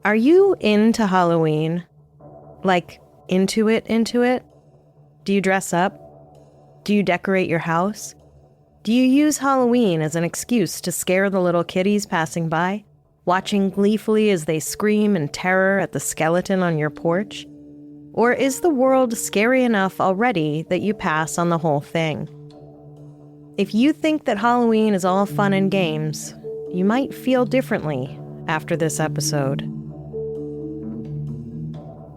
Are you into Halloween? Like, into it? Do you dress up? Do you decorate your house? Do you use Halloween as an excuse to scare the little kiddies passing by, watching gleefully as they scream in terror at the skeleton on your porch? Or is the world scary enough already that you pass on the whole thing? If you think that Halloween is all fun and games, you might feel differently after this episode.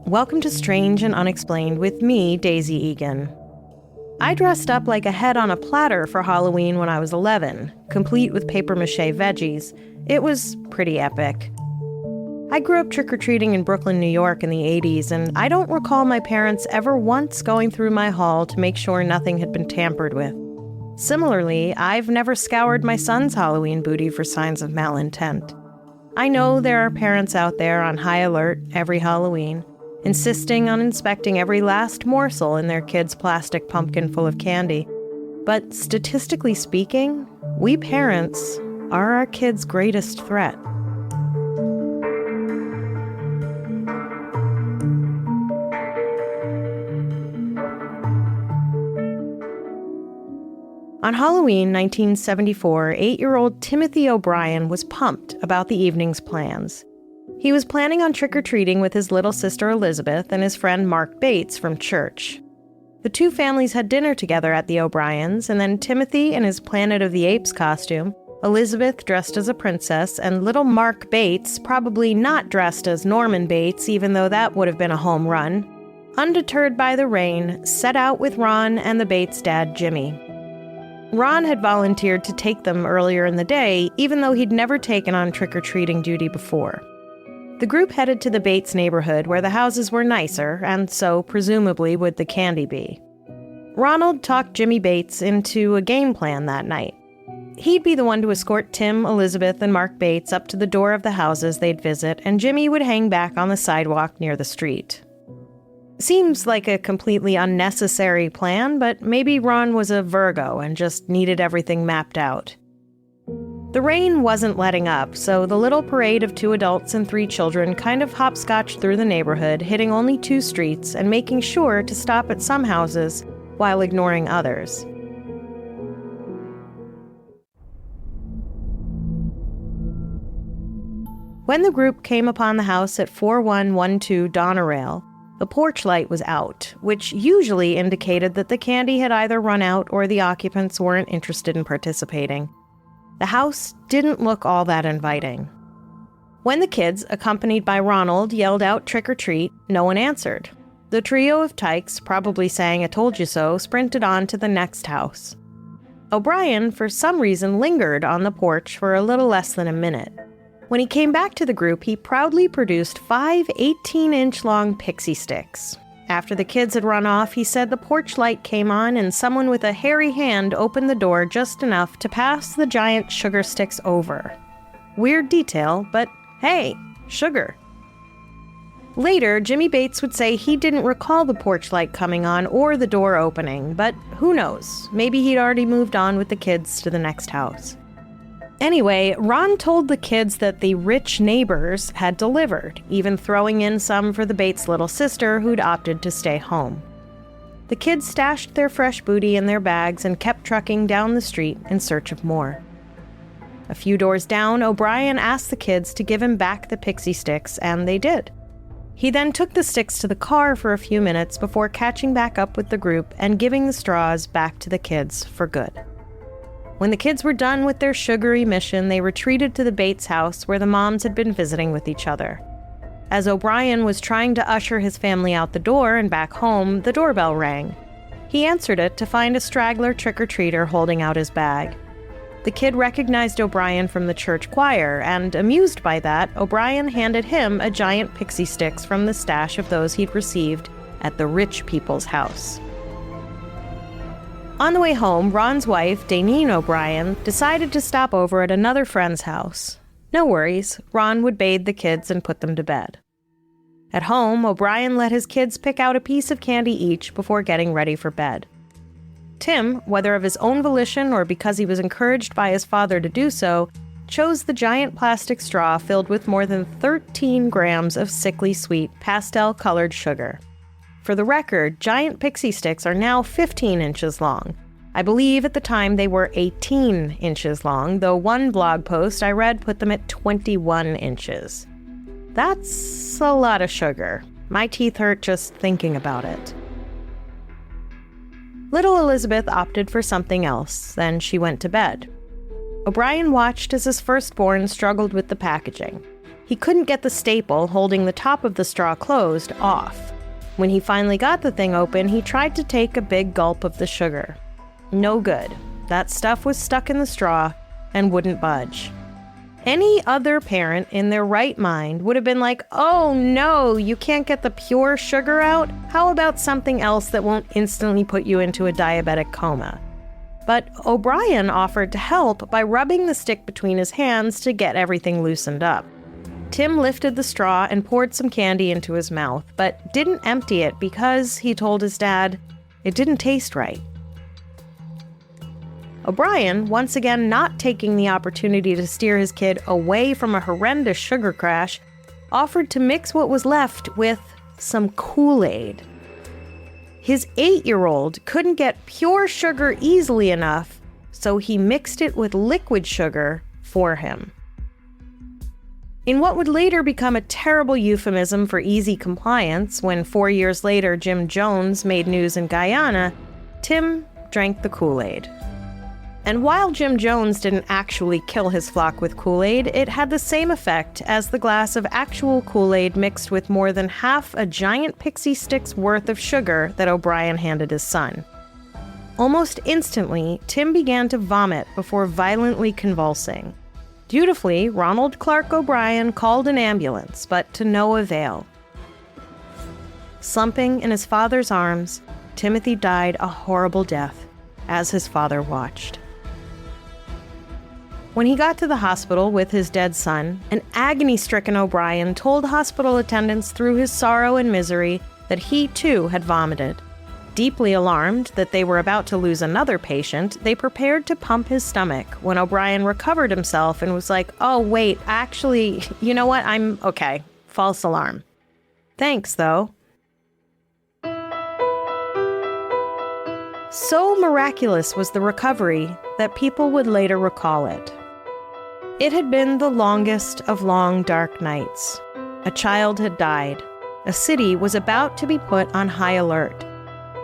Welcome to Strange and Unexplained with me, Daisy Egan. I dressed up like a head on a platter for Halloween when I was 11, complete with papier-mâché veggies. It was pretty epic. I grew up trick-or-treating in Brooklyn, New York in the 80s, and I don't recall my parents ever once going through my hall to make sure nothing had been tampered with. Similarly, I've never scoured my son's Halloween booty for signs of malintent. I know there are parents out there on high alert every Halloween, insisting on inspecting every last morsel in their kid's plastic pumpkin full of candy. But statistically speaking, we parents are our kids' greatest threat. On Halloween 1974, 8-year-old Timothy O'Brien was pumped about the evening's plans. He was planning on trick-or-treating with his little sister Elizabeth and his friend Mark Bates from church. The two families had dinner together at the O'Briens, and then Timothy in his Planet of the Apes costume, Elizabeth dressed as a princess, and little Mark Bates, probably not dressed as Norman Bates, even though that would have been a home run, undeterred by the rain, set out with Ron and the Bates' dad, Jimmy. Ron had volunteered to take them earlier in the day, even though he'd never taken on trick-or-treating duty before. The group headed to the Bates neighborhood where the houses were nicer, and so presumably would the candy be. Ronald talked Jimmy Bates into a game plan that night. He'd be the one to escort Tim, Elizabeth, and Mark Bates up to the door of the houses they'd visit, and Jimmy would hang back on the sidewalk near the street. Seems like a completely unnecessary plan, but maybe Ron was a Virgo and just needed everything mapped out. The rain wasn't letting up, so the little parade of 2 adults and 3 children kind of hopscotched through the neighborhood, hitting only 2 streets and making sure to stop at some houses while ignoring others. When the group came upon the house at 4112 Donerail, the porch light was out, which usually indicated that the candy had either run out or the occupants weren't interested in participating. The house didn't look all that inviting. When the kids, accompanied by Ronald, yelled out trick-or-treat, no one answered. The trio of tykes, probably saying "I told you so," sprinted on to the next house. O'Brien, for some reason, lingered on the porch for a little less than a minute. When he came back to the group, he proudly produced 5 18-inch-long pixie sticks. After the kids had run off, he said the porch light came on and someone with a hairy hand opened the door just enough to pass the giant sugar sticks over. Weird detail, but hey, sugar. Later, Jimmy Bates would say he didn't recall the porch light coming on or the door opening, but who knows? Maybe he'd already moved on with the kids to the next house. Anyway, Ron told the kids that the rich neighbors had delivered, even throwing in some for the Bates' little sister who'd opted to stay home. The kids stashed their fresh booty in their bags and kept trucking down the street in search of more. A few doors down, O'Brien asked the kids to give him back the pixie sticks, and they did. He then took the sticks to the car for a few minutes before catching back up with the group and giving the straws back to the kids for good. When the kids were done with their sugary mission, they retreated to the Bates house where the moms had been visiting with each other. As O'Brien was trying to usher his family out the door and back home, the doorbell rang. He answered it to find a straggler trick-or-treater holding out his bag. The kid recognized O'Brien from the church choir, and amused by that, O'Brien handed him a giant pixie sticks from the stash of those he'd received at the rich people's house. On the way home, Ron's wife, Daneen O'Brien, decided to stop over at another friend's house. No worries, Ron would bathe the kids and put them to bed. At home, O'Brien let his kids pick out a piece of candy each before getting ready for bed. Tim, whether of his own volition or because he was encouraged by his father to do so, chose the giant plastic straw filled with more than 13 grams of sickly sweet pastel-colored sugar. For the record, giant pixie sticks are now 15 inches long. I believe at the time they were 18 inches long, though one blog post I read put them at 21 inches. That's a lot of sugar. My teeth hurt just thinking about it. Little Elizabeth opted for something else, then she went to bed. O'Brien watched as his firstborn struggled with the packaging. He couldn't get the staple holding the top of the straw closed off. When he finally got the thing open, he tried to take a big gulp of the sugar. No good. That stuff was stuck in the straw and wouldn't budge. Any other parent in their right mind would have been like, oh no, you can't get the pure sugar out? How about something else that won't instantly put you into a diabetic coma? But O'Brien offered to help by rubbing the stick between his hands to get everything loosened up. Tim lifted the straw and poured some candy into his mouth, but didn't empty it because, he told his dad, it didn't taste right. O'Brien, once again not taking the opportunity to steer his kid away from a horrendous sugar crash, offered to mix what was left with some Kool-Aid. His 8-year-old couldn't get pure sugar easily enough, so he mixed it with liquid sugar for him. In what would later become a terrible euphemism for easy compliance, when 4 years later Jim Jones made news in Guyana, Tim drank the Kool-Aid. And while Jim Jones didn't actually kill his flock with Kool-Aid, it had the same effect as the glass of actual Kool-Aid mixed with more than half a giant pixie stick's worth of sugar that O'Brien handed his son. Almost instantly, Tim began to vomit before violently convulsing. Dutifully, Ronald Clark O'Brien called an ambulance, but to no avail. Slumping in his father's arms, Timothy died a horrible death as his father watched. When he got to the hospital with his dead son, an agony-stricken O'Brien told hospital attendants through his sorrow and misery that he too had vomited. Deeply alarmed that they were about to lose another patient, they prepared to pump his stomach when O'Brien recovered himself and was like, oh wait, actually, you know what, I'm okay. False alarm. Thanks, though. So miraculous was the recovery that people would later recall it. It had been the longest of long dark nights. A child had died. A city was about to be put on high alert.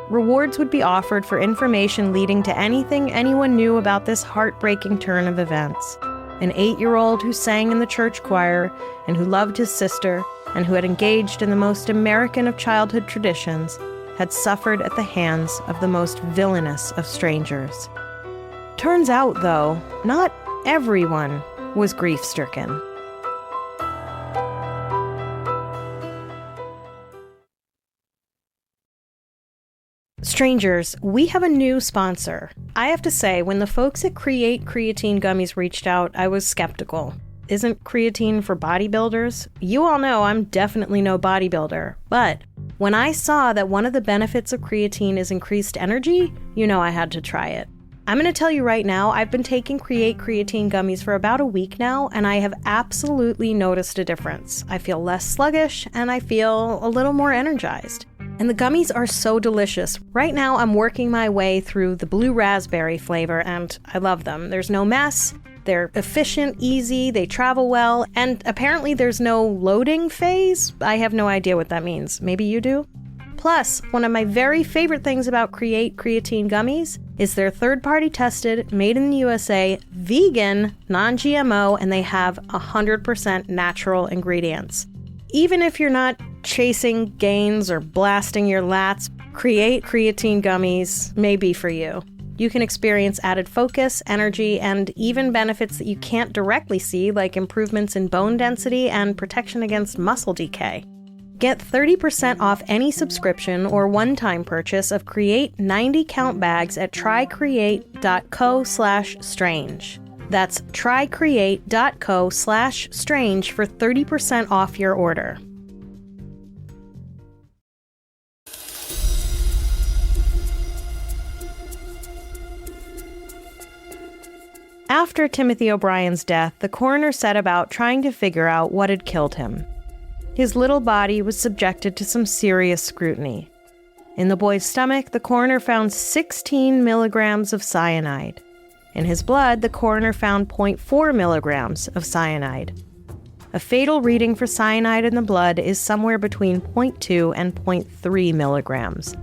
Rewards would be offered for information leading to anything anyone knew about this heartbreaking turn of events. An 8-year-old who sang in the church choir and who loved his sister and who had engaged in the most American of childhood traditions had suffered at the hands of the most villainous of strangers. Turns out, though, not everyone was grief-stricken. Strangers, we have a new sponsor. I have to say, when the folks at Create Creatine Gummies reached out, I was skeptical. Isn't creatine for bodybuilders? You all know I'm definitely no bodybuilder, but when I saw that one of the benefits of creatine is increased energy, you know I had to try it. I'm going to tell you right now, I've been taking Create Creatine Gummies for about a week now, and I have absolutely noticed a difference. I feel less sluggish, and I feel a little more energized. And the gummies are so delicious. Right now, I'm working my way through the blue raspberry flavor, and I love them. There's no mess. They're efficient, easy, they travel well, and apparently there's no loading phase. I have no idea what that means. Maybe you do? Plus, one of my very favorite things about Create Creatine Gummies is they're third-party tested, made in the USA, vegan, non-GMO, and they have 100% natural ingredients. Even if you're not chasing gains or blasting your lats, Create Creatine Gummies may be for you. You can experience added focus, energy, and even benefits that you can't directly see, like improvements in bone density and protection against muscle decay. Get 30% off any subscription or one-time purchase of Create 90-count bags at trycreate.co/strange. That's trycreate.co/strange for 30% off your order. After Timothy O'Brien's death, the coroner set about trying to figure out what had killed him. His little body was subjected to some serious scrutiny. In the boy's stomach, the coroner found 16 milligrams of cyanide. In his blood, the coroner found 0.4 milligrams of cyanide. A fatal reading for cyanide in the blood is somewhere between 0.2 and 0.3 milligrams.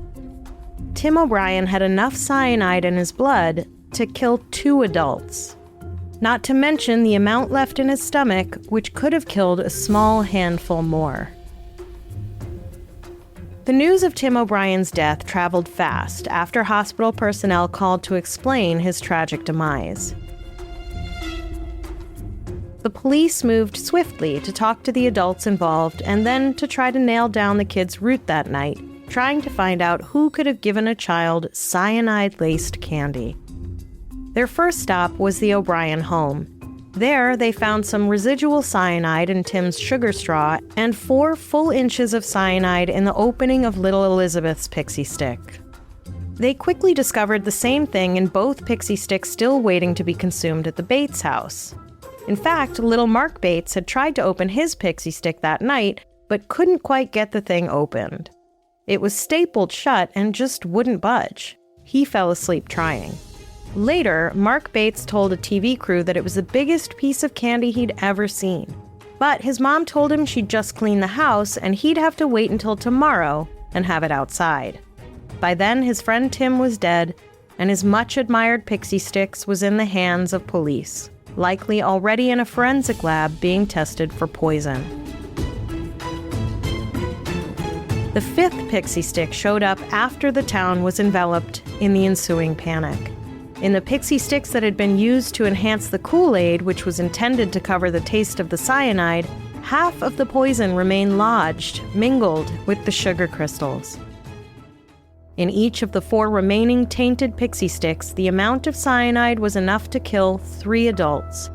Tim O'Brien had enough cyanide in his blood to kill 2 adults. Not to mention the amount left in his stomach, which could have killed a small handful more. The news of Tim O'Brien's death traveled fast after hospital personnel called to explain his tragic demise. The police moved swiftly to talk to the adults involved and then to try to nail down the kid's route that night, trying to find out who could have given a child cyanide-laced candy. Their first stop was the O'Brien home. There, they found some residual cyanide in Tim's sugar straw and 4 full inches of cyanide in the opening of little Elizabeth's pixie stick. They quickly discovered the same thing in both pixie sticks still waiting to be consumed at the Bates house. In fact, little Mark Bates had tried to open his pixie stick that night, but couldn't quite get the thing opened. It was stapled shut and just wouldn't budge. He fell asleep trying. Later, Mark Bates told a TV crew that it was the biggest piece of candy he'd ever seen. But his mom told him she'd just clean the house and he'd have to wait until tomorrow and have it outside. By then, his friend Tim was dead, and his much-admired pixie sticks was in the hands of police, likely already in a forensic lab being tested for poison. The 5th pixie stick showed up after the town was enveloped in the ensuing panic. In the pixie sticks that had been used to enhance the Kool-Aid, which was intended to cover the taste of the cyanide, half of the poison remained lodged, mingled with the sugar crystals. In each of the 4 remaining tainted pixie sticks, the amount of cyanide was enough to kill 3 adults.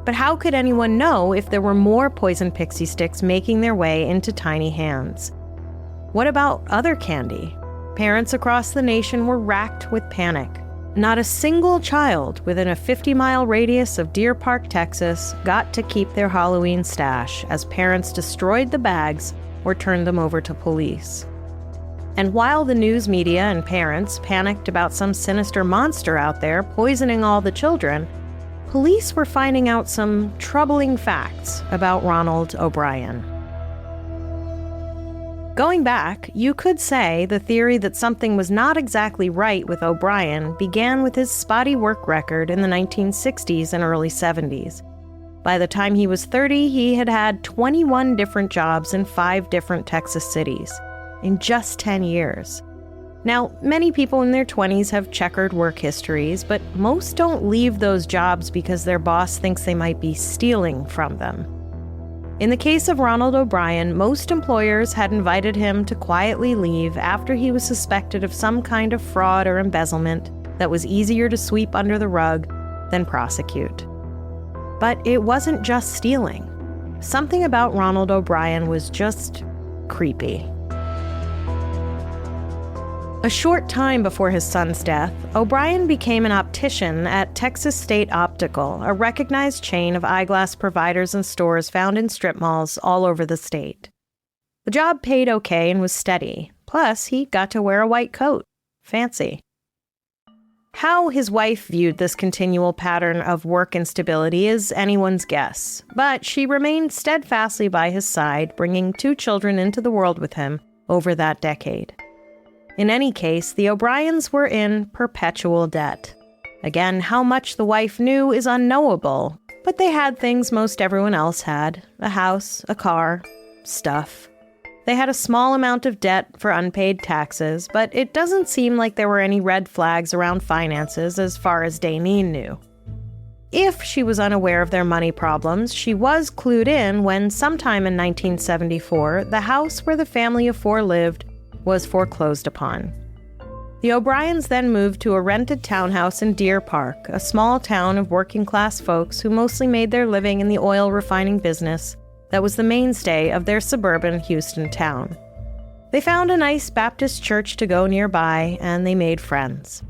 But how could anyone know if there were more poison pixie sticks making their way into tiny hands? What about other candy? Parents across the nation were racked with panic. Not a single child within a 50-mile radius of Deer Park, Texas, got to keep their Halloween stash as parents destroyed the bags or turned them over to police. And while the news media and parents panicked about some sinister monster out there poisoning all the children, police were finding out some troubling facts about Ronald O'Brien. Going back, you could say the theory that something was not exactly right with O'Brien began with his spotty work record in the 1960s and early 70s. By the time he was 30, he had had 21 different jobs in 5 different Texas cities in just 10 years. Now, many people in their 20s have checkered work histories, but most don't leave those jobs because their boss thinks they might be stealing from them. In the case of Ronald O'Brien, most employers had invited him to quietly leave after he was suspected of some kind of fraud or embezzlement that was easier to sweep under the rug than prosecute. But it wasn't just stealing. Something about Ronald O'Brien was just creepy. A short time before his son's death, O'Brien became an optician at Texas State Optical, a recognized chain of eyeglass providers and stores found in strip malls all over the state. The job paid okay and was steady. Plus, he got to wear a white coat. Fancy. How his wife viewed this continual pattern of work instability is anyone's guess, but she remained steadfastly by his side, bringing 2 children into the world with him over that decade. In any case, the O'Briens were in perpetual debt. Again, how much the wife knew is unknowable, but they had things most everyone else had: a house, a car, stuff. They had a small amount of debt for unpaid taxes, but it doesn't seem like there were any red flags around finances as far as Daineen knew. If she was unaware of their money problems, she was clued in when sometime in 1974, the house where the family of 4 lived was foreclosed upon. The O'Briens then moved to a rented townhouse in Deer Park, a small town of working-class folks who mostly made their living in the oil refining business that was the mainstay of their suburban Houston town. They found a nice Baptist church to go nearby, and they made friends.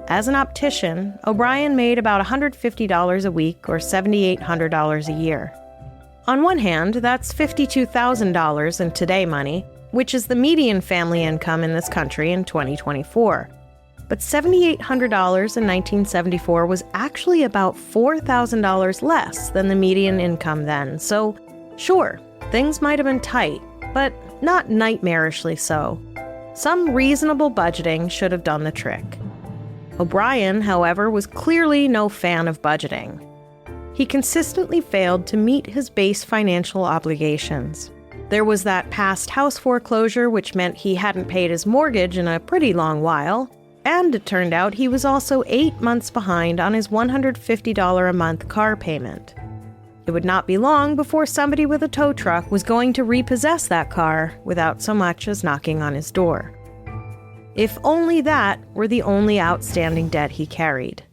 As an optician, O'Brien made about $150 a week or $7,800 a year. On one hand, that's $52,000 in today money, which is the median family income in this country in 2024. But $7,800 in 1974 was actually about $4,000 less than the median income then, so sure, things might have been tight, but not nightmarishly so. Some reasonable budgeting should have done the trick. O'Brien, however, was clearly no fan of budgeting. He consistently failed to meet his base financial obligations. There was that past house foreclosure, which meant he hadn't paid his mortgage in a pretty long while, and it turned out he was also 8 months behind on his $150 a month car payment. It would not be long before somebody with a tow truck was going to repossess that car without so much as knocking on his door. If only that were the only outstanding debt he carried.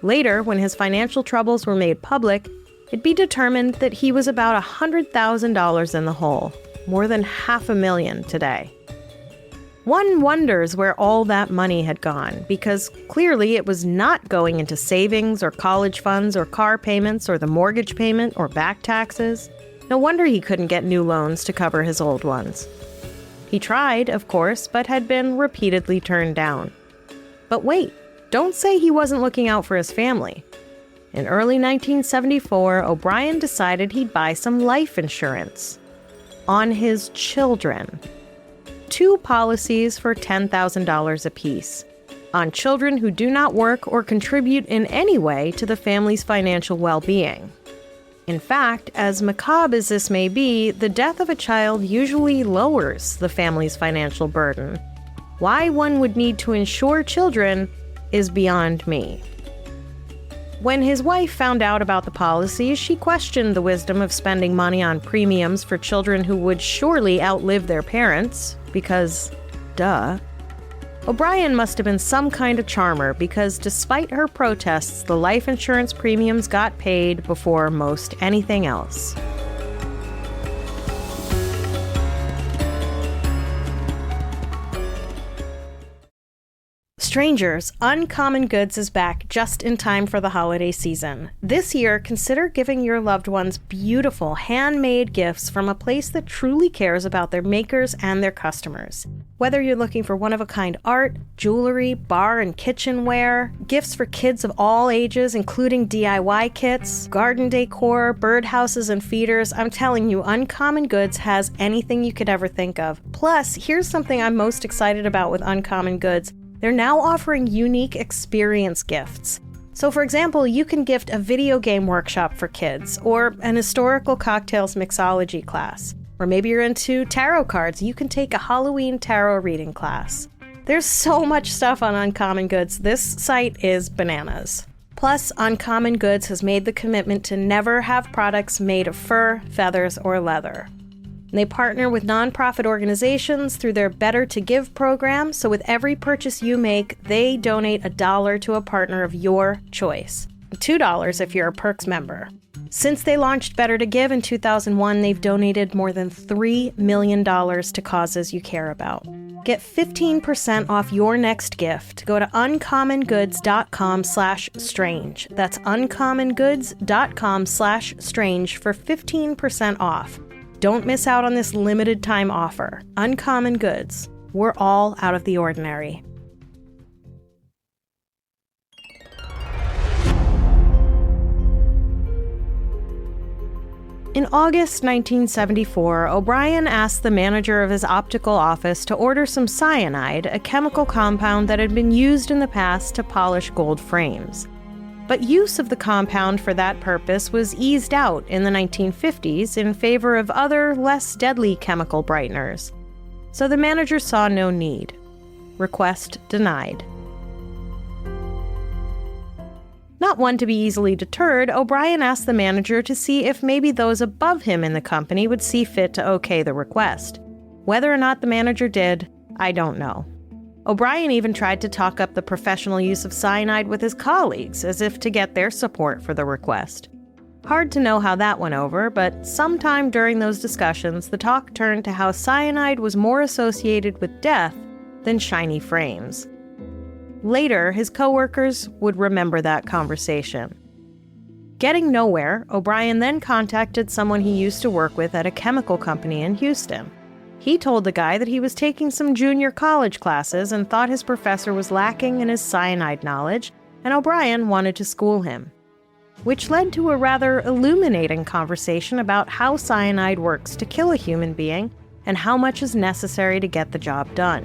Later, when his financial troubles were made public, it'd be determined that he was about $100,000 in the hole, more than $500,000 today. One wonders where all that money had gone, because clearly it was not going into savings or college funds or car payments or the mortgage payment or back taxes. No wonder he couldn't get new loans to cover his old ones. He tried, of course, but had been repeatedly turned down. But wait, don't say he wasn't looking out for his family. In early 1974, O'Brien decided he'd buy some life insurance on his children. 2 policies for $10,000 apiece on children who do not work or contribute in any way to the family's financial well-being. In fact, as macabre as this may be, the death of a child usually lowers the family's financial burden. Why one would need to insure children is beyond me. When his wife found out about the policies, she questioned the wisdom of spending money on premiums for children who would surely outlive their parents, because, duh. O'Brien must have been some kind of charmer, because despite her protests, the life insurance premiums got paid before most anything else. Strangers, Uncommon Goods is back just in time for the holiday season. This year, consider giving your loved ones beautiful, handmade gifts from a place that truly cares about their makers and their customers. Whether you're looking for one-of-a-kind art, jewelry, bar and kitchenware, gifts for kids of all ages, including DIY kits, garden decor, birdhouses and feeders, I'm telling you, Uncommon Goods has anything you could ever think of. Plus, here's something I'm most excited about with Uncommon Goods. They're now offering unique experience gifts. So for example, you can gift a video game workshop for kids, or an historical cocktails mixology class. Or maybe you're into tarot cards, you can take a Halloween tarot reading class. There's so much stuff on Uncommon Goods, this site is bananas. Plus, Uncommon Goods has made the commitment to never have products made of fur, feathers, or leather. They partner with nonprofit organizations through their Better to Give program, so with every purchase you make, they donate $1 to a partner of your choice. $2 if you're a Perks member. Since they launched Better to Give in 2001, they've donated more than $3 million to causes you care about. Get 15% off your next gift. Go to uncommongoods.com/strange. That's uncommongoods.com/strange for 15% off. Don't miss out on this limited time offer. Uncommon Goods. We're all out of the ordinary. In August 1974, O'Brien asked the manager of his optical office to order some cyanide, a chemical compound that had been used in the past to polish gold frames. But use of the compound for that purpose was eased out in the 1950s in favor of other, less deadly chemical brighteners. So the manager saw no need. Request denied. Not one to be easily deterred, O'Brien asked the manager to see if maybe those above him in the company would see fit to okay the request. Whether or not the manager did, I don't know. O'Brien even tried to talk up the professional use of cyanide with his colleagues, as if to get their support for the request. Hard to know how that went over, but sometime during those discussions, the talk turned to how cyanide was more associated with death than shiny frames. Later, his coworkers would remember that conversation. Getting nowhere, O'Brien then contacted someone he used to work with at a chemical company in Houston. He told the guy that he was taking some junior college classes and thought his professor was lacking in his cyanide knowledge, and O'Brien wanted to school him. Which led to a rather illuminating conversation about how cyanide works to kill a human being and how much is necessary to get the job done.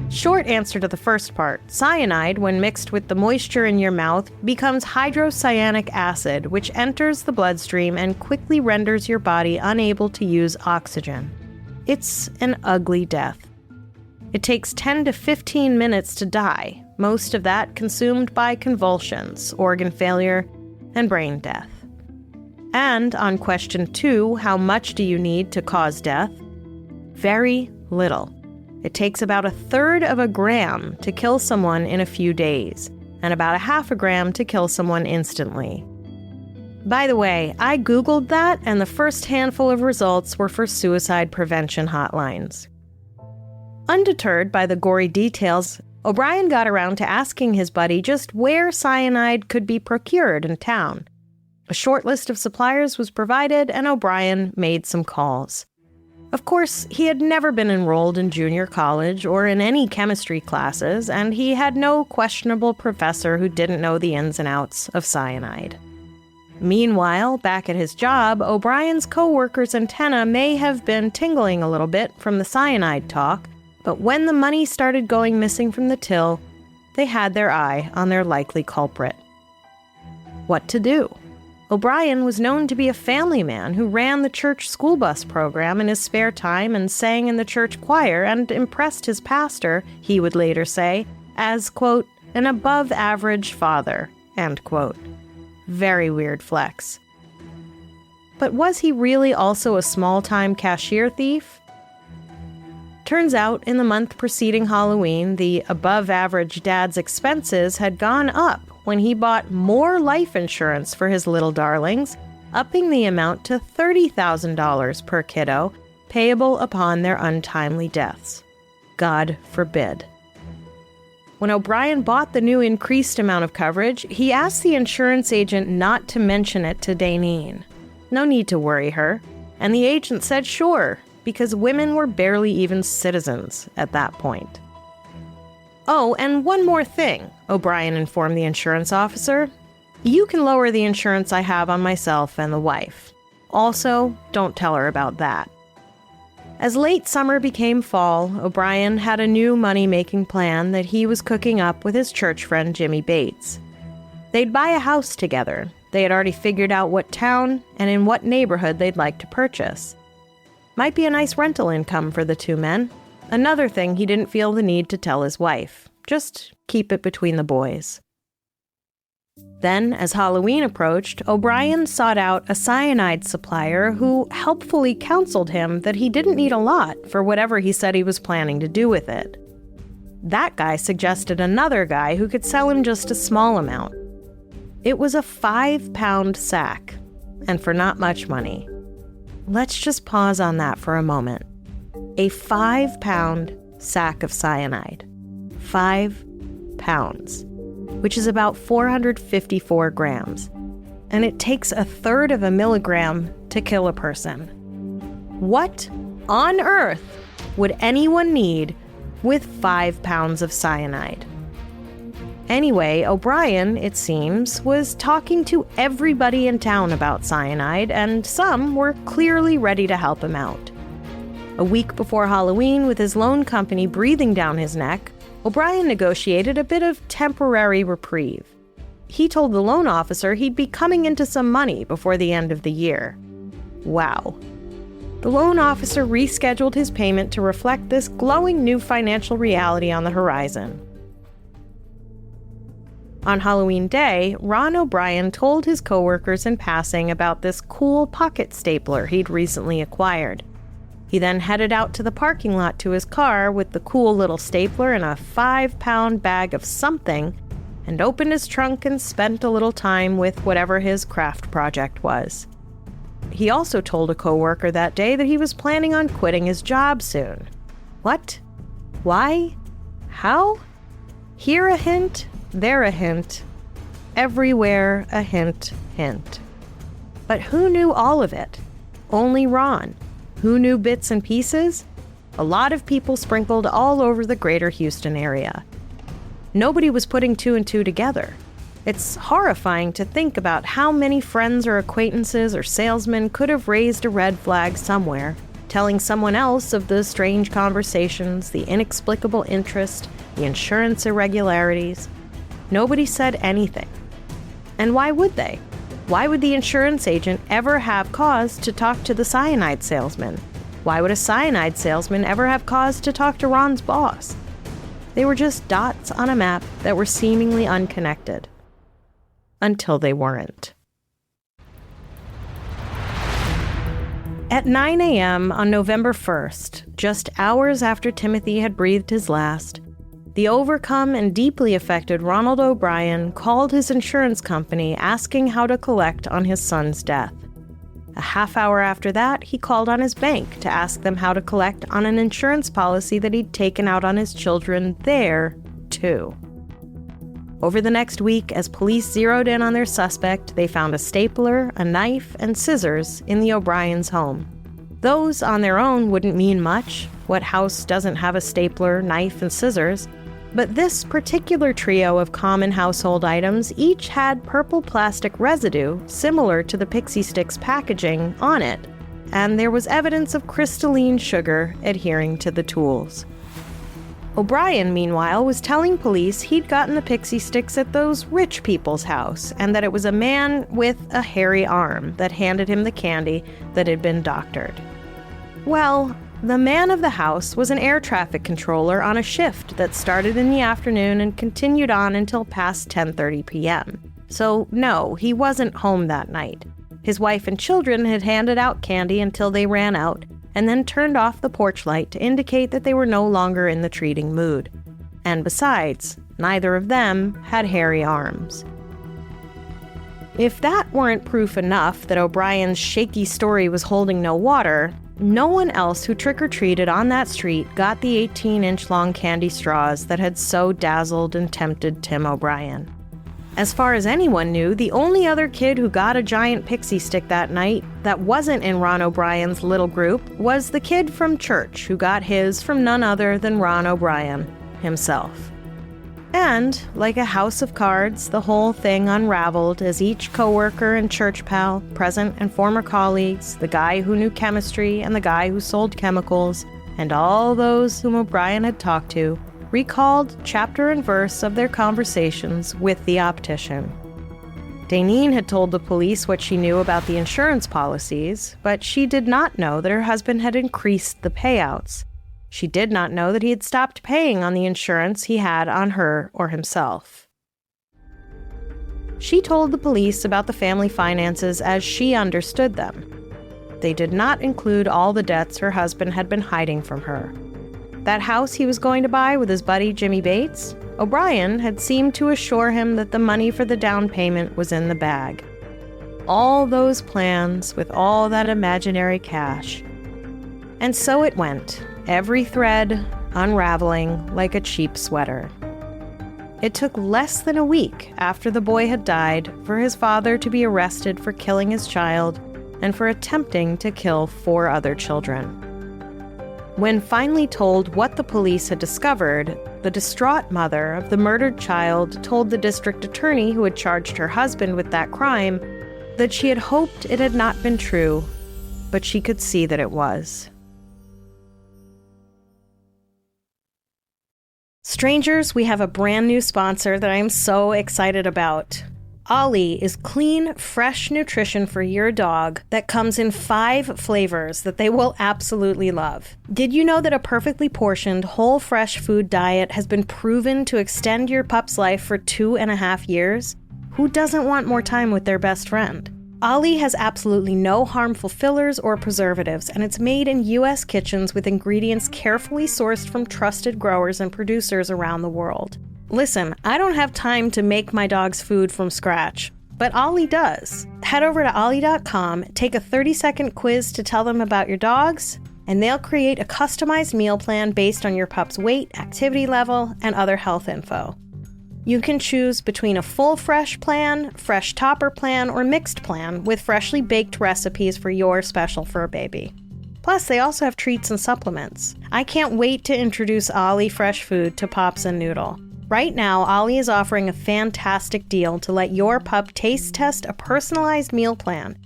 Short answer to the first part, cyanide, when mixed with the moisture in your mouth, becomes hydrocyanic acid, which enters the bloodstream and quickly renders your body unable to use oxygen. It's an ugly death. It takes 10 to 15 minutes to die, most of that consumed by convulsions, organ failure, and brain death. And on question 2, how much do you need to cause death? Very little. It takes about 1/3 of a gram to kill someone in a few days, and about 1/2 gram to kill someone instantly. By the way, I Googled that, and the first handful of results were for suicide prevention hotlines. Undeterred by the gory details, O'Brien got around to asking his buddy just where cyanide could be procured in town. A short list of suppliers was provided, and O'Brien made some calls. Of course, he had never been enrolled in junior college or in any chemistry classes, and he had no questionable professor who didn't know the ins and outs of cyanide. Meanwhile, back at his job, O'Brien's co-workers' antenna may have been tingling a little bit from the cyanide talk, but when the money started going missing from the till, they had their eye on their likely culprit. What to do? O'Brien was known to be a family man who ran the church school bus program in his spare time and sang in the church choir and impressed his pastor, he would later say, as, quote, an above-average father, end quote. Very weird flex. But was he really also a small-time cashier thief? Turns out, in the month preceding Halloween, the above-average dad's expenses had gone up when he bought more life insurance for his little darlings, upping the amount to $30,000 per kiddo, payable upon their untimely deaths. God forbid. When O'Brien bought the new increased amount of coverage, he asked the insurance agent not to mention it to Dainine. No need to worry her. And the agent said sure, because women were barely even citizens at that point. Oh, and one more thing, O'Brien informed the insurance officer. You can lower the insurance I have on myself and the wife. Also, don't tell her about that. As late summer became fall, O'Brien had a new money-making plan that he was cooking up with his church friend Jimmy Bates. They'd buy a house together. They had already figured out what town and in what neighborhood they'd like to purchase. Might be a nice rental income for the two men. Another thing he didn't feel the need to tell his wife. Just keep it between the boys. Then, as Halloween approached, O'Brien sought out a cyanide supplier who helpfully counseled him that he didn't need a lot for whatever he said he was planning to do with it. That guy suggested another guy who could sell him just a small amount. It was a 5-pound sack, and for not much money. Let's just pause on that for a moment. A 5-pound sack of cyanide. 5 pounds, which is about 454 grams. And it takes 1/3 of a milligram to kill a person. What on earth would anyone need with 5 pounds of cyanide? Anyway, O'Brien, it seems, was talking to everybody in town about cyanide, and some were clearly ready to help him out. A week before Halloween, with his loan company breathing down his neck, O'Brien negotiated a bit of temporary reprieve. He told the loan officer he'd be coming into some money before the end of the year. Wow. The loan officer rescheduled his payment to reflect this glowing new financial reality on the horizon. On Halloween Day, Ron O'Brien told his coworkers in passing about this cool pocket stapler he'd recently acquired. He then headed out to the parking lot to his car with the cool little stapler and a 5-pound bag of something, and opened his trunk and spent a little time with whatever his craft project was. He also told a coworker that day that he was planning on quitting his job soon. What? Why? How? Here a hint, there a hint. Everywhere a hint, hint. But who knew all of it? Only Ron. Who knew bits and pieces? A lot of people sprinkled all over the greater Houston area. Nobody was putting two and two together. It's horrifying to think about how many friends or acquaintances or salesmen could have raised a red flag somewhere, telling someone else of the strange conversations, the inexplicable interest, the insurance irregularities. Nobody said anything. And why would they? Why would the insurance agent ever have cause to talk to the cyanide salesman? Why would a cyanide salesman ever have cause to talk to Ron's boss? They were just dots on a map that were seemingly unconnected. Until they weren't. At 9 a.m. on November 1st, just hours after Timothy had breathed his last, the overcome and deeply affected Ronald O'Brien called his insurance company asking how to collect on his son's death. A half hour after that, he called on his bank to ask them how to collect on an insurance policy that he'd taken out on his children there, too. Over the next week, as police zeroed in on their suspect, they found a stapler, a knife, and scissors in the O'Brien's home. Those on their own wouldn't mean much. What house doesn't have a stapler, knife, and scissors? But this particular trio of common household items each had purple plastic residue similar to the Pixie Stix packaging on it, and there was evidence of crystalline sugar adhering to the tools. O'Brien, meanwhile, was telling police he'd gotten the Pixie Stix at those rich people's house, and that it was a man with a hairy arm that handed him the candy that had been doctored. Well, the man of the house was an air traffic controller on a shift that started in the afternoon and continued on until past 10:30 p.m. So no, he wasn't home that night. His wife and children had handed out candy until they ran out, and then turned off the porch light to indicate that they were no longer in the treating mood. And besides, neither of them had hairy arms. If that weren't proof enough that O'Brien's shaky story was holding no water, no one else who trick-or-treated on that street got the 18-inch-long candy straws that had so dazzled and tempted Tim O'Brien. As far as anyone knew, the only other kid who got a giant pixie stick that night that wasn't in Ron O'Brien's little group was the kid from church who got his from none other than Ron O'Brien himself. And, like a house of cards, the whole thing unraveled as each coworker and church pal, present and former colleagues, the guy who knew chemistry and the guy who sold chemicals, and all those whom O'Brien had talked to, recalled chapter and verse of their conversations with the optician. Daneen had told the police what she knew about the insurance policies, but she did not know that her husband had increased the payouts. She did not know that he had stopped paying on the insurance he had on her or himself. She told the police about the family finances as she understood them. They did not include all the debts her husband had been hiding from her. That house he was going to buy with his buddy Jimmy Bates, O'Brien had seemed to assure him that the money for the down payment was in the bag. All those plans with all that imaginary cash. And so it went, every thread unraveling like a cheap sweater. It took less than a week after the boy had died for his father to be arrested for killing his child and for attempting to kill 4 other children. When finally told what the police had discovered, the distraught mother of the murdered child told the district attorney who had charged her husband with that crime that she had hoped it had not been true, but she could see that it was. Strangers, we have a brand new sponsor that I am so excited about. Ollie is clean, fresh nutrition for your dog that comes in 5 flavors that they will absolutely love. Did you know that a perfectly portioned, whole fresh food diet has been proven to extend your pup's life for 2.5 years? Who doesn't want more time with their best friend? Ollie has absolutely no harmful fillers or preservatives, and it's made in U.S. kitchens with ingredients carefully sourced from trusted growers and producers around the world. Listen, I don't have time to make my dog's food from scratch, but Ollie does. Head over to ollie.com, take a 30-second quiz to tell them about your dogs, and they'll create a customized meal plan based on your pup's weight, activity level, and other health info. You can choose between a full fresh plan, fresh topper plan, or mixed plan with freshly baked recipes for your special fur baby. Plus, they also have treats and supplements. I can't wait to introduce Ollie fresh food to Pops and Noodle. Right now, Ollie is offering a fantastic deal to let your pup taste test a personalized meal plan.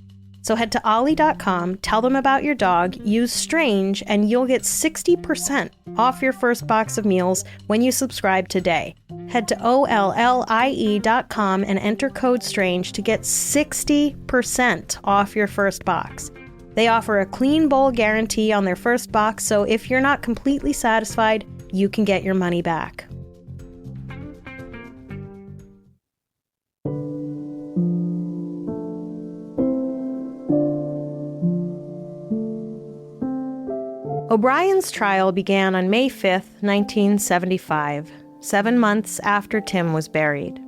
So head to ollie.com, tell them about your dog, use Strange, and you'll get 60% off your first box of meals when you subscribe today. Head to ollie.com and enter code STRANGE to get 60% off your first box. They offer a clean bowl guarantee on their first box, so if you're not completely satisfied, you can get your money back. O'Brien's trial began on May 5, 1975, 7 months after Tim was buried.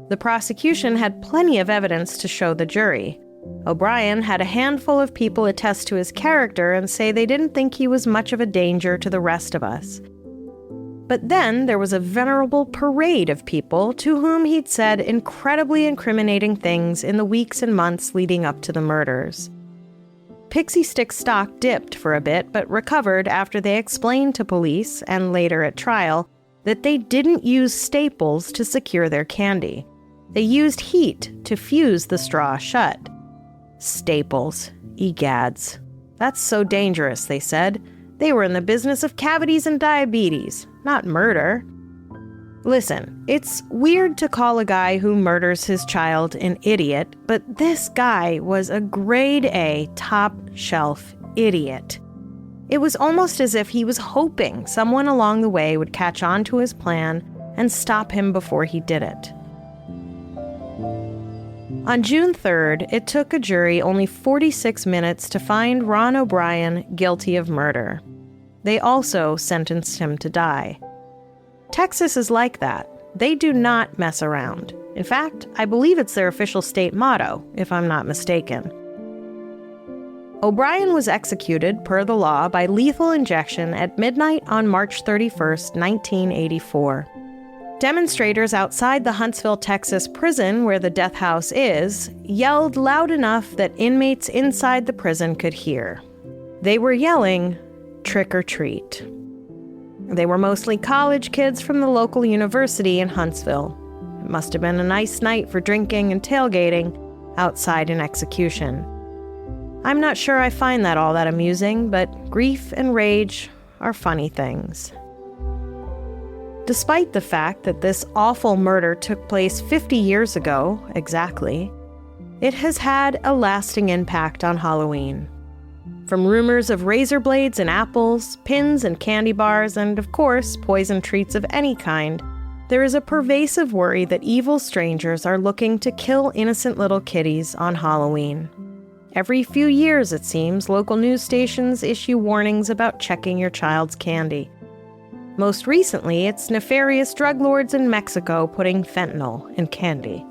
The prosecution had plenty of evidence to show the jury. O'Brien had a handful of people attest to his character and say they didn't think he was much of a danger to the rest of us. But then there was a venerable parade of people to whom he'd said incredibly incriminating things in the weeks and months leading up to the murders. Pixie Stick stock dipped for a bit, but recovered after they explained to police, and later at trial, that they didn't use staples to secure their candy. They used heat to fuse the straw shut. Staples, egads. That's so dangerous, they said. They were in the business of cavities and diabetes, not murder. Listen, it's weird to call a guy who murders his child an idiot, but this guy was a grade A, top-shelf idiot. It was almost as if he was hoping someone along the way would catch on to his plan and stop him before he did it. On June 3rd, it took a jury only 46 minutes to find Ron O'Brien guilty of murder. They also sentenced him to die. Texas is like that. They do not mess around. In fact, I believe it's their official state motto, if I'm not mistaken. O'Brien was executed, per the law, by lethal injection at midnight on March 31st, 1984. Demonstrators outside the Huntsville, Texas prison, where the death house is, yelled loud enough that inmates inside the prison could hear. They were yelling, "Trick or treat." They were mostly college kids from the local university in Huntsville. It must have been a nice night for drinking and tailgating outside an execution. I'm not sure I find that all that amusing, but grief and rage are funny things. Despite the fact that this awful murder took place 50 years ago, exactly, it has had a lasting impact on Halloween. From rumors of razor blades and apples, pins and candy bars, and of course, poison treats of any kind, there is a pervasive worry that evil strangers are looking to kill innocent little kitties on Halloween. Every few years, it seems, local news stations issue warnings about checking your child's candy. Most recently, it's nefarious drug lords in Mexico putting fentanyl in candy.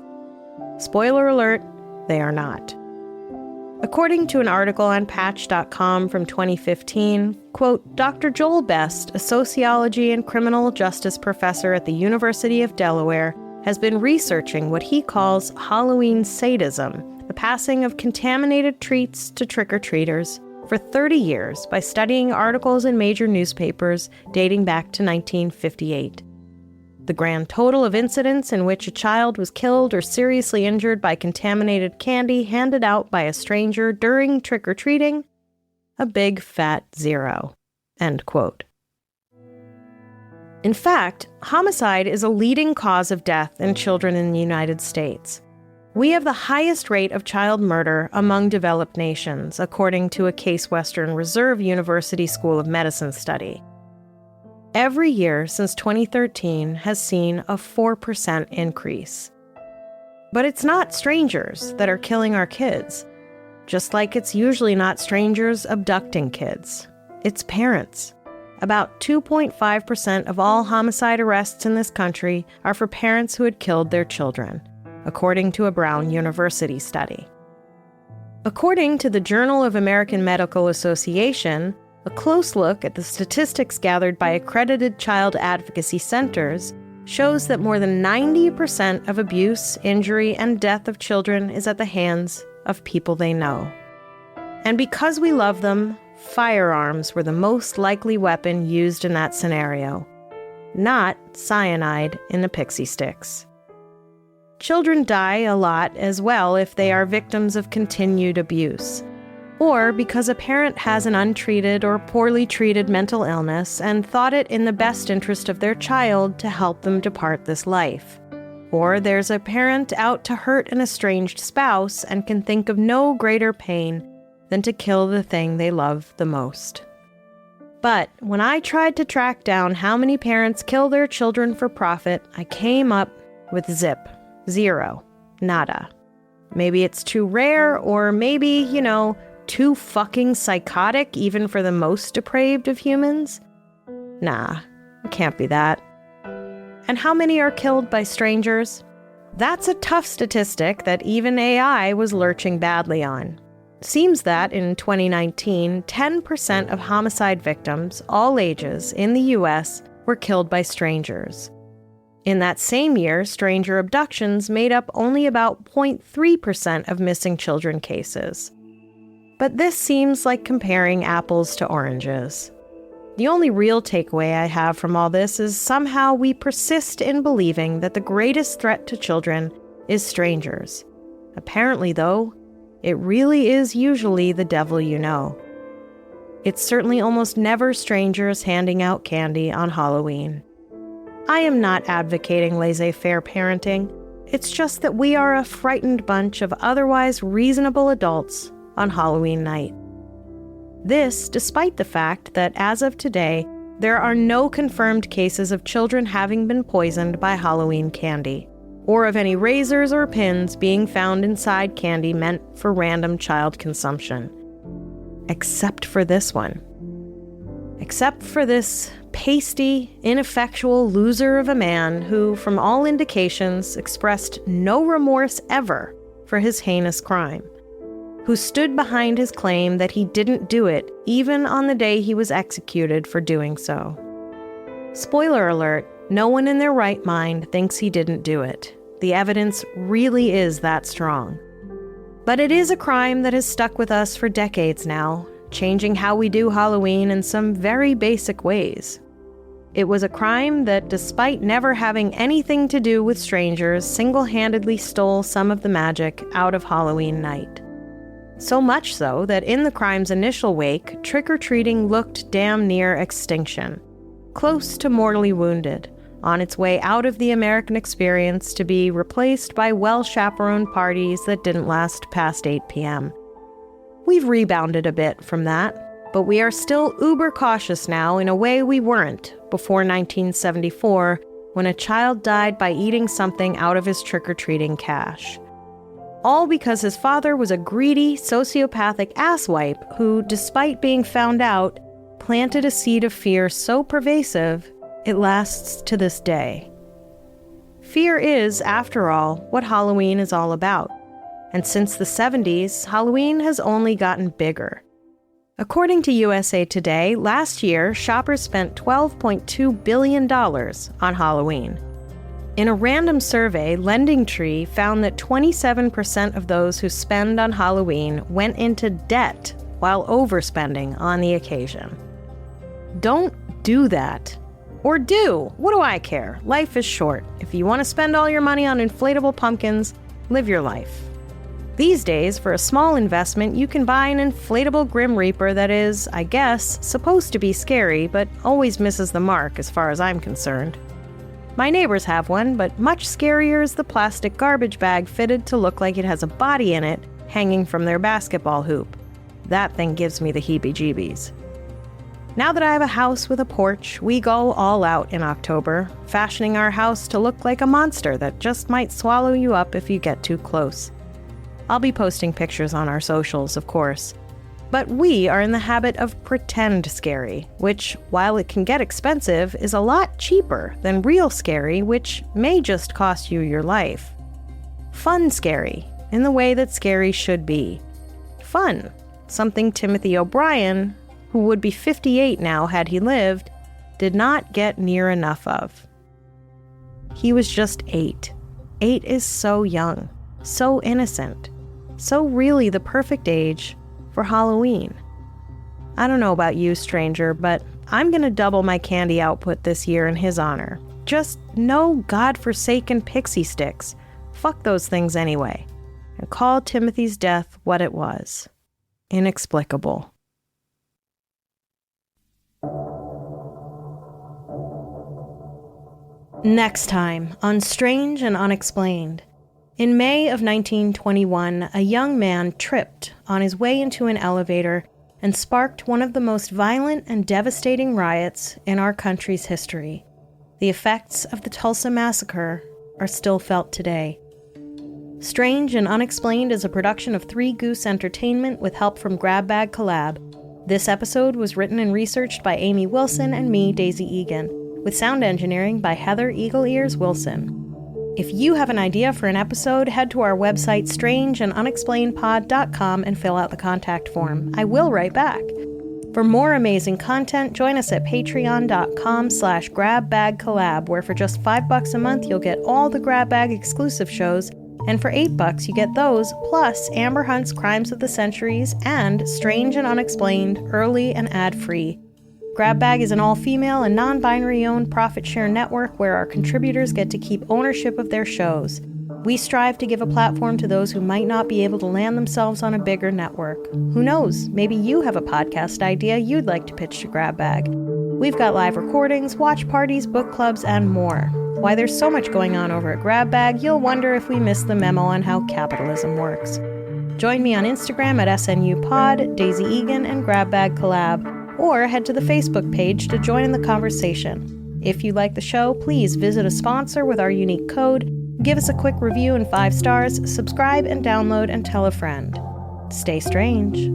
Spoiler alert, they are not. According to an article on Patch.com from 2015, quote, Dr. Joel Best, a sociology and criminal justice professor at the University of Delaware, has been researching what he calls Halloween sadism, the passing of contaminated treats to trick-or-treaters, for 30 years by studying articles in major newspapers dating back to 1958. The grand total of incidents in which a child was killed or seriously injured by contaminated candy handed out by a stranger during trick-or-treating? A big fat 0. End quote. In fact, homicide is a leading cause of death in children in the United States. We have the highest rate of child murder among developed nations, according to a Case Western Reserve University School of Medicine study. Every year since 2013 has seen a 4% increase. But it's not strangers that are killing our kids, just like it's usually not strangers abducting kids. It's parents. About 2.5% of all homicide arrests in this country are for parents who had killed their children, according to a Brown University study. According to the Journal of American Medical Association, A close look at the statistics gathered by accredited child advocacy centers shows that more than 90% of abuse, injury, and death of children is at the hands of people they know. And because we love them, firearms were the most likely weapon used in that scenario, not cyanide in the pixie sticks. Children die a lot as well if they are victims of continued abuse, or because a parent has an untreated or poorly treated mental illness and thought it in the best interest of their child to help them depart this life. Or there's a parent out to hurt an estranged spouse and can think of no greater pain than to kill the thing they love the most. But when I tried to track down how many parents kill their children for profit, I came up with zip, zero, nada. Maybe it's too rare, or maybe, too fucking psychotic even for the most depraved of humans? Nah, it can't be that. And how many are killed by strangers? That's a tough statistic that even AI was lurching badly on. Seems that in 2019, 10% of homicide victims, all ages, in the US were killed by strangers. In that same year, stranger abductions made up only about 0.3% of missing children cases. But this seems like comparing apples to oranges. The only real takeaway I have from all this is somehow we persist in believing that the greatest threat to children is strangers. Apparently, though, it really is usually the devil you know. It's certainly almost never strangers handing out candy on Halloween. I am not advocating laissez-faire parenting. It's just that we are a frightened bunch of otherwise reasonable adults on Halloween night. This, despite the fact that as of today, there are no confirmed cases of children having been poisoned by Halloween candy, or of any razors or pins being found inside candy meant for random child consumption. Except for this one. Except for this pasty, ineffectual loser of a man who, from all indications, expressed no remorse ever for his heinous crime, who stood behind his claim that he didn't do it even on the day he was executed for doing so. Spoiler alert, no one in their right mind thinks he didn't do it. The evidence really is that strong. But it is a crime that has stuck with us for decades now, changing how we do Halloween in some very basic ways. It was a crime that, despite never having anything to do with strangers, single-handedly stole some of the magic out of Halloween night. So much so that in the crime's initial wake, trick-or-treating looked damn near extinction, close to mortally wounded, on its way out of the American experience to be replaced by well-chaperoned parties that didn't last past 8 p.m. We've rebounded a bit from that, but we are still uber cautious now in a way we weren't before 1974, when a child died by eating something out of his trick-or-treating cash. All because his father was a greedy, sociopathic asswipe who, despite being found out, planted a seed of fear so pervasive it lasts to this day. Fear is, after all, what Halloween is all about. And since the 70s, Halloween has only gotten bigger. According to USA Today, last year, shoppers spent $12.2 billion on Halloween. In a random survey, LendingTree found that 27% of those who spend on Halloween went into debt while overspending on the occasion. Don't do that. Or do. What do I care? Life is short. If you want to spend all your money on inflatable pumpkins, live your life. These days, for a small investment, you can buy an inflatable Grim Reaper that is, I guess, supposed to be scary, but always misses the mark as far as I'm concerned. My neighbors have one, but much scarier is the plastic garbage bag fitted to look like it has a body in it hanging from their basketball hoop. That thing gives me the heebie-jeebies. Now that I have a house with a porch, we go all out in October, fashioning our house to look like a monster that just might swallow you up if you get too close. I'll be posting pictures on our socials, of course. But we are in the habit of pretend scary, which, while it can get expensive, is a lot cheaper than real scary, which may just cost you your life. Fun scary, in the way that scary should be. Fun, something Timothy O'Brien who would be 58 now had he lived, did not get near enough of. He was just 8. 8 is so young, so innocent, so really the perfect age for Halloween. I don't know about you, stranger, but I'm gonna double my candy output this year in his honor. Just no godforsaken pixie sticks. Fuck those things anyway. And call Timothy's death what it was. Inexplicable. Next time on Strange and Unexplained. In May of 1921, a young man tripped on his way into an elevator and sparked one of the most violent and devastating riots in our country's history. The effects of the Tulsa Massacre are still felt today. Strange and Unexplained is a production of Three Goose Entertainment with help from Grab Bag Collab. This episode was written and researched by Amy Wilson and me, Daisy Egan, with sound engineering by Heather Eagle Ears Wilson. If you have an idea for an episode, head to our website strangeandunexplainedpod.com and fill out the contact form. I will write back. For more amazing content, join us at patreon.com/grabbagcollab, where for just $5 a month you'll get all the Grab Bag exclusive shows, and for $8 you get those, plus Amber Hunt's Crimes of the Centuries and Strange and Unexplained, early and ad-free. Grab Bag is an all-female and non-binary owned profit-share network where our contributors get to keep ownership of their shows. We strive to give a platform to those who might not be able to land themselves on a bigger network. Who knows, maybe you have a podcast idea you'd like to pitch to Grab Bag. We've got live recordings, watch parties, book clubs, and more. Why there's so much going on over at Grab Bag, you'll wonder if we missed the memo on how capitalism works. Join me on Instagram at SNUPod, Daisy Egan, and Grab Bag Collab, or head to the Facebook page to join in the conversation. If you like the show, please visit a sponsor with our unique code, give us a quick review and 5 stars, subscribe and download, and tell a friend. Stay strange.